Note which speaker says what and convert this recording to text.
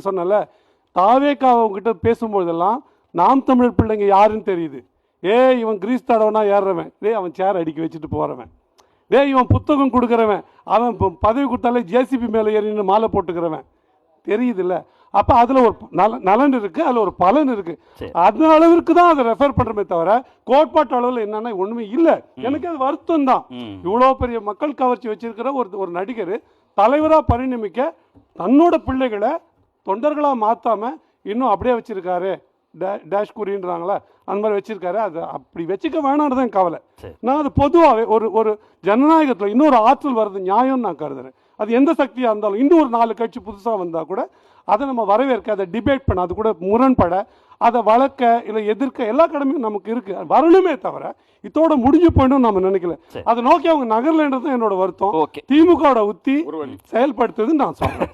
Speaker 1: சொன்னல, தாவேக்கா அவங்ககிட்ட பேசும்போதெல்லாம் நாம் தமிழர் பிள்ளைங்க யாருன்னு தெரியுது. இவன் கிரீஸ் தடவனா ஏறுறவன், அவன் சேர் அடிக்க வச்சுட்டு போறவன், இவன் புத்தகம் கொடுக்குறவன், அவன் பதவி கொடுத்தாலே ஜேசிபி மேலே ஏறின்னு மாலை போட்டுக்கிறவன் தெரியுதுல்ல. அப்போ அதில் ஒரு நலன் இருக்கு, அதில் ஒரு பலன் இருக்கு. அந்த அளவிற்கு தான் அதை ரெஃபர் பண்ணுறமே தவிர கோட்பாட்டு அளவில் என்னன்னா ஒன்றுமே இல்லை. எனக்கு அது வருத்தம் தான். இவ்வளோ பெரிய மக்கள் கவர்ச்சி வச்சிருக்கிற ஒரு நடிகர் தலைவராக பரிணமிக்க தன்னோட பிள்ளைகளை தொண்டர்களாக மாற்றாம இன்னும் அப்படியே வச்சிருக்காரு. டேஷ் குறின்றாங்களா அந்த மாதிரி வச்சிருக்காரு. அது அப்படி வச்சுக்க வேணான்னு தான் கவலை. நான் அது பொதுவாகவே ஒரு ஜனநாயகத்தில் இன்னொரு ஆற்றல் வர்றது நியாயம்னு நான் கருதுறேன். அது எந்த சக்தியாக இருந்தாலும் இன்னும் ஒரு 4 கட்சி புதுசாக வந்தால் கூட அதை நம்ம வரவேற்க, அதை டிபேட் பண்ண, அது கூட முரண்பட, அதை வளர்க்க இல்லை எதிர்க்க எல்லா கடமையும் நமக்கு இருக்கு. வரணுமே தவிர இதோட முடிஞ்சு போயிடும் நம்ம நினைக்கல. அதை நோக்கி அவங்க நகர்லன்றது என்னோட வருத்தம். திமுகவோட உத்தி செயல்படுத்துதுன்னு நான் சொல்றேன்.